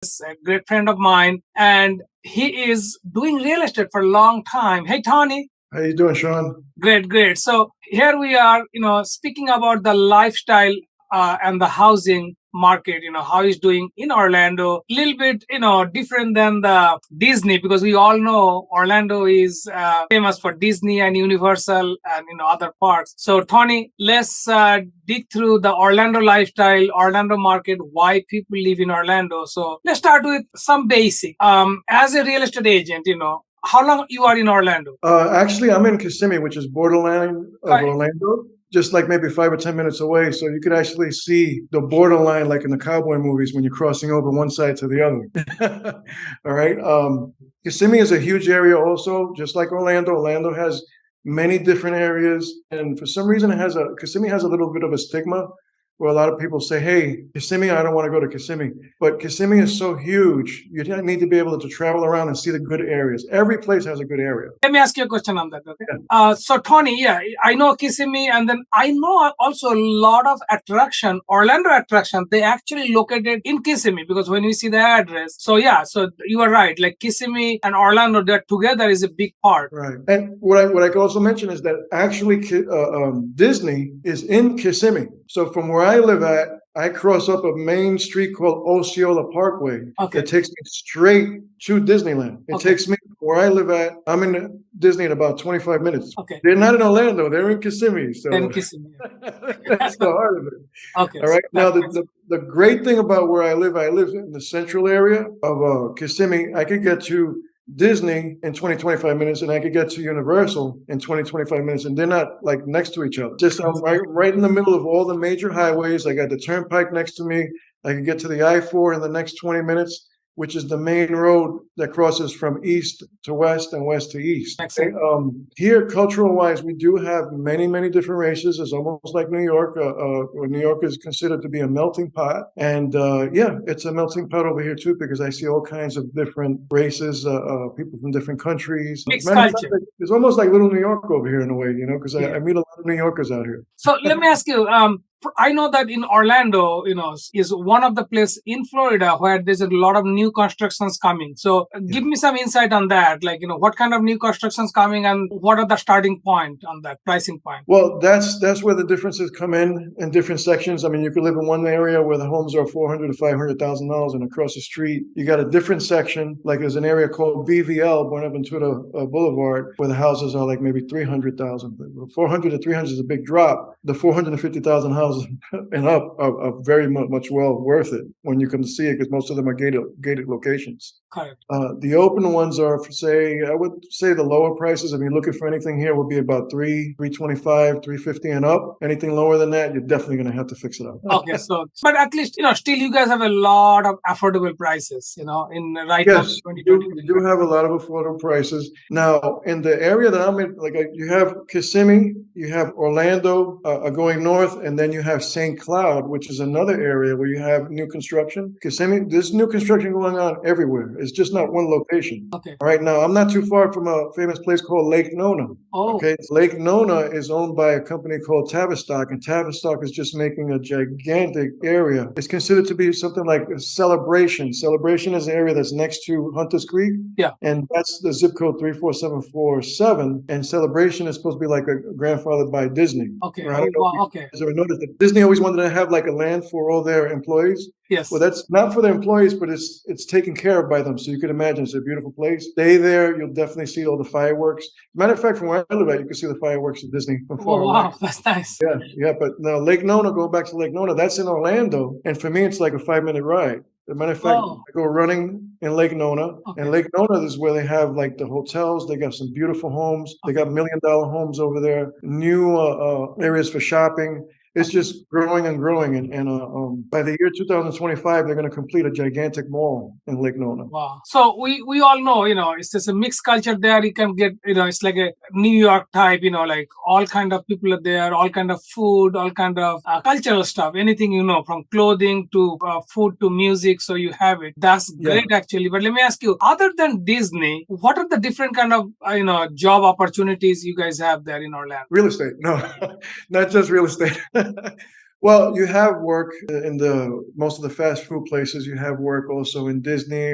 a great friend of mine, and he is doing real estate for a long time. Hey, Tony. How you doing, Sean? Great, great. So here we are, speaking about the lifestyle and the housing market, how it's doing in Orlando. A little bit, different than the Disney, because we all know Orlando is famous for Disney and Universal and, other parks. So Tony, let's dig through the Orlando lifestyle, Orlando market, why people live in Orlando. So let's start with some basic. As a real estate agent, how long you are in Orlando? Actually, I'm in Kissimmee, which is borderline of Orlando, just like maybe 5 or 10 minutes away. So you could actually see the borderline, like in the cowboy movies, when you're crossing over one side to the other. All right. Kissimmee is a huge area also, just like Orlando. Orlando has many different areas. And for some reason, Kissimmee has a little bit of a stigma, where a lot of people say, hey, Kissimmee, I don't want to go to Kissimmee. But Kissimmee is so huge, you need to be able to travel around and see the good areas. Every place has a good area. Let me ask you a question on that. Okay? Yeah. So Tony, I know Kissimmee, and then I know also a lot of attraction, Orlando attraction, they actually located in Kissimmee, because when we see the address. So you are right, like Kissimmee and Orlando, they're together is a big part. Right. And what I can also mention is that actually Disney is in Kissimmee. So from where I live at, I cross up a main street called Osceola Parkway. Okay. That takes me straight to Disneyland. It takes me where I live at. I'm in Disney in about 25 minutes. Okay. They're not in Orlando. They're in Kissimmee. So in Kissimmee. That's the heart of it. Okay. All right. Now, the great thing about where I live in the central area of Kissimmee. I could get to Disney in 20-25 minutes, and I could get to Universal in 20-25 minutes, and they're not like next to each other. Just I'm right in the middle of all the major highways. I got the turnpike next to me. I can get to the I-4 in the next 20 minutes, which is the main road that crosses from east to west and west to east. Here, cultural-wise, we do have many, many different races. It's almost like New York. New York is considered to be a melting pot. And it's a melting pot over here too, because I see all kinds of different races, people from different countries. Mixed culture. It's almost like little New York over here in a way, because I meet a lot of New Yorkers out here. So let me ask you, I know that in Orlando, is one of the places in Florida where there's a lot of new constructions coming. So give me some insight on that. Like, what kind of new constructions coming, and what are the starting point on that pricing point? Well, that's where the differences come in different sections. I mean, you could live in one area where the homes are $400,000 to $500,000, and across the street, you got a different section. Like there's an area called BVL, Buenaventura Boulevard, where the houses are like maybe $300,000. 400 to 300 is a big drop. The 450,000 houses and up are very much well worth it when you come to see it, because most of them are gated locations. Correct. The open ones are, I would say the lower prices. If you're looking for anything here, would be about $325, $350 and up. Anything lower than that, you're definitely going to have to fix it up. Okay, but at least still you guys have a lot of affordable prices. In right now. Yes, you do have a lot of affordable prices. Now, in the area that I'm in, like you have Kissimmee, you have Orlando going north, and then you have St. Cloud, which is another area where you have new construction. Kissimmee, there's new construction going on everywhere. It's just not one location. Okay. All right. Now, I'm not too far from a famous place called Lake Nona. Oh. Okay. Lake Nona is owned by a company called Tavistock, and Tavistock is just making a gigantic area. It's considered to be something like a Celebration. Celebration is an area that's next to Hunters Creek. Yeah. And that's the zip code 34747. And Celebration is supposed to be like a grandfathered by Disney. Okay. Okay. So we noticed that Disney always wanted to have like a land for all their employees. Yes. Well, that's not for their employees, but it's taken care of by them. So you can imagine it's a beautiful place. Stay there. You'll definitely see all the fireworks. Matter of fact, from where I live at, you can see the fireworks at Disney from far away. Wow, that's nice. Yeah. But now Lake Nona, go back to Lake Nona. That's in Orlando. And for me, it's like a 5-minute ride. As a matter of fact, I go running in Lake Nona. Okay. And Lake Nona is where they have like the hotels. They got some beautiful homes. They got $1 million homes over there. New areas for shopping. It's just growing and growing. And by the year 2025, they're going to complete a gigantic mall in Lake Nona. Wow. So we all know, it's just a mixed culture there. You can get, it's like a New York type, like all kind of people are there, all kind of food, all kind of cultural stuff, anything, from clothing to food to music. So you have it. That's great, actually. But let me ask you, other than Disney, what are the different kind of, job opportunities you guys have there in Orlando? Real estate. No, not just real estate. Well, you have work in the most of the fast food places. You have work also in Disney,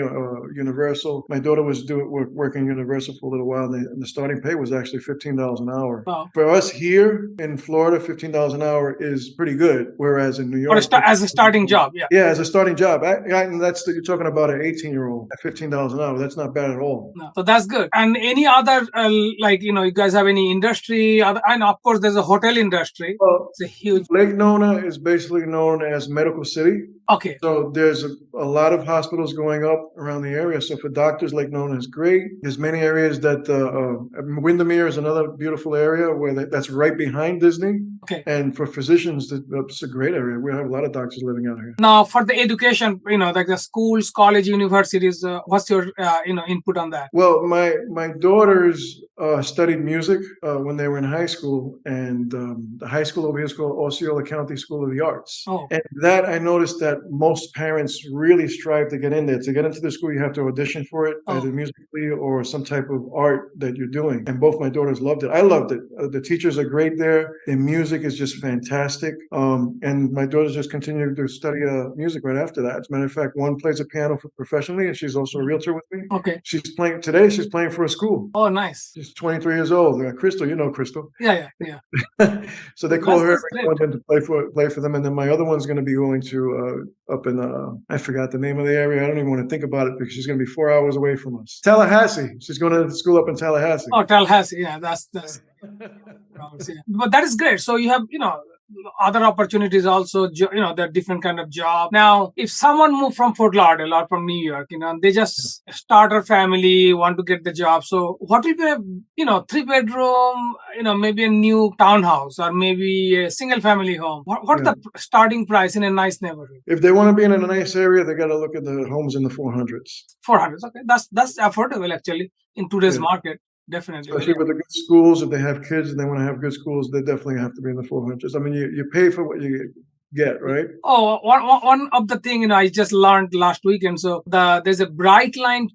Universal. My daughter was working Universal for a little while, and the starting pay was actually $15 an hour. Wow. For us here in Florida, $15 an hour is pretty good. Whereas in New York, As a starting job, yeah. yeah, as a starting job, and you're talking about an 18-year-old at $15 an hour. That's not bad at all. No. So that's good. And any other you guys have any industry? And of course, there's a hotel industry. Well, it's a huge. Lake Nona is basically known as Medical City. Okay. So there's a lot of hospitals going up around the area. So for doctors, Lake Nona is great. There's many areas that Windermere is another beautiful area that's right behind Disney. Okay. And for physicians, it's a great area. We have a lot of doctors living out here. Now, for the education, like the schools, college, universities, what's your input on that? Well, my daughters studied music when they were in high school, and the high school over here is called Osceola County School of the Arts. Oh. And that I noticed that most parents really strive to get in there. To get into the school, you have to audition for it, either musically or some type of art that you're doing. And both my daughters loved it. I loved it. The teachers are great there. The music is just fantastic. And my daughters just continued to study music right after that. As a matter of fact, one plays the piano professionally, and she's also a realtor with me. Okay. She's playing for a school. Oh, nice. She's 23 years old. Crystal, you know Crystal. Yeah. So they call her every one to play for them. And then my other one's going to be going to up in I forgot the name of the area. I don't even want to think about it because she's going to be 4 hours away from us. Tallahassee. She's going to school up in Tallahassee. Oh, Tallahassee. Yeah, that's. But that is great. So you have other opportunities also. There are different kind of job. Now, if someone move from Fort Lauderdale or from New York, they just start a family, want to get the job. So what will be a 3-bedroom, maybe a new townhouse or maybe a single family home? What the starting price in a nice neighborhood? If they want to be in a nice area, they got to look at the homes in the 400s. 400s, okay, that's affordable actually in today's market. Definitely. Especially with the good schools, if they have kids and they want to have good schools, they definitely have to be in the 400s. I mean, you pay for what you get, right? Oh, one of the thing I just learned last weekend. So there's a Bright Line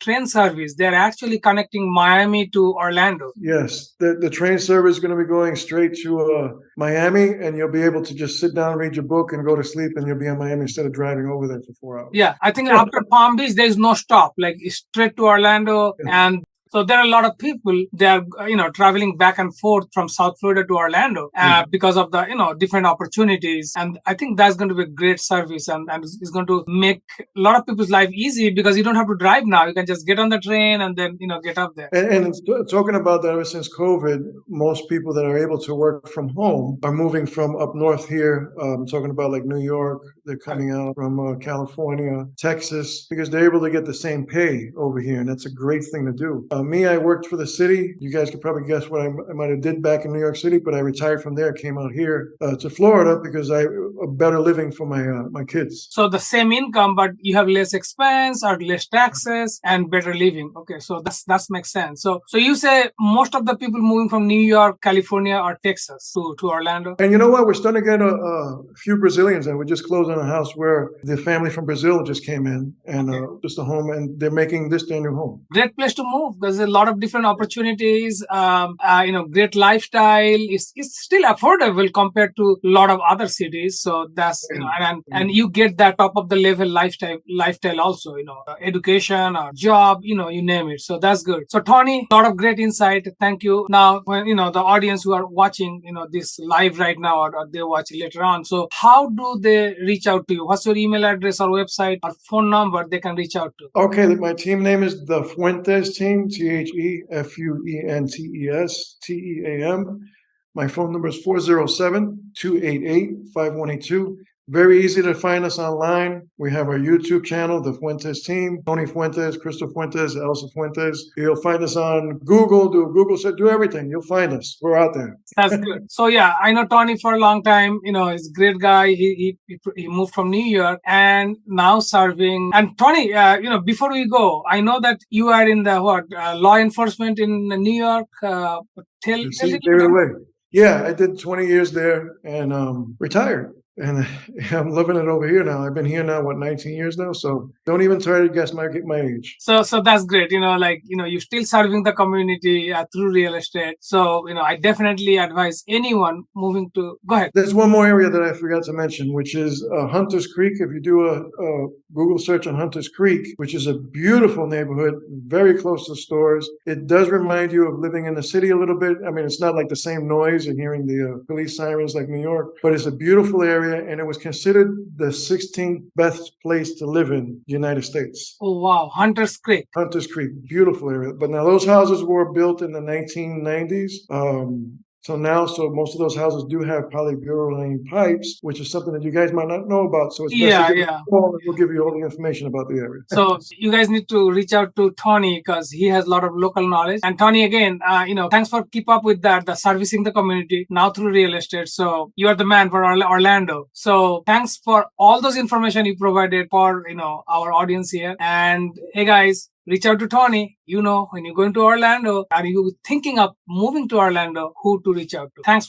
train service. They're actually connecting Miami to Orlando. Yes, the train service is going to be going straight to Miami, and you'll be able to just sit down, read your book, and go to sleep, and you'll be in Miami instead of driving over there for 4 hours. Yeah, I think after Palm Beach, there's no stop. Like straight to Orlando and. So there are a lot of people, they are, traveling back and forth from South Florida to Orlando because of the, different opportunities. And I think that's going to be a great service and it's going to make a lot of people's life easy because you don't have to drive now. You can just get on the train and then, get up there. And talking about that, ever since COVID, most people that are able to work from home are moving from up north here. I'm talking about like New York. They're coming out from California, Texas, because they're able to get the same pay over here. And that's a great thing to do. Me, I worked for the city. You guys could probably guess what I might have did back in New York City, but I retired from there, came out here to Florida because a better living for my kids. So the same income, but you have less expense or less taxes and better living. Okay, so that makes sense. So you say most of the people moving from New York, California, or Texas to Orlando. And you know what? We're starting to get a few Brazilians, and we just closed on a house where the family from Brazil just came in and just a home, and they're making this their new home. Great place to move. There's a lot of different opportunities. Great lifestyle. It's still affordable compared to a lot of other cities. So that's and you get that top of the level lifestyle also. Education or job. You name it. So that's good. So Tony, a lot of great insight. Thank you. Now, when the audience who are watching this live right now or they watch it later on. So how do they reach out to you? What's your email address or website or phone number they can reach out to? Okay, my team name is the Fuentes Team. TheFuentesTeam. My phone number is 407-288-5182. Very easy to find us online. We have our YouTube channel, The Fuentes Team, Tony Fuentes, Crystal Fuentes, Elsa Fuentes. You'll find us on Google, do a Google search, do everything. You'll find us. We're out there. That's good. So yeah, I know Tony for a long time. He's a great guy. He moved from New York and now serving. And Tony, before we go, I know that you are in the law enforcement in New York. Yeah, I did 20 years there and retired. And I'm loving it over here now. I've been here now, 19 years now? So don't even try to guess my age. So that's great. You're still serving the community through real estate. So, I definitely advise anyone moving to, go ahead. There's one more area that I forgot to mention, which is Hunters Creek. If you do a Google search on Hunters Creek, which is a beautiful neighborhood, very close to stores, it does remind you of living in the city a little bit. I mean, it's not like the same noise and hearing the police sirens like New York, but it's a beautiful area, and it was considered the 16th best place to live in the United States. Oh, wow. Hunters Creek. Hunters Creek, beautiful area. But now those houses were built in the 1990s. So most of those houses do have polyurethane pipes, which is something that you guys might not know about. So it's best to give a call, and we'll give you all the information about the area. So you guys need to reach out to Tony because he has a lot of local knowledge. And Tony, again, thanks for keep up with that, the servicing the community now through real estate. So you are the man for Orlando. So thanks for all those information you provided for our audience here. And hey guys, reach out to Tony. When you're going to Orlando, are you thinking of moving to Orlando, who to reach out to? Thanks.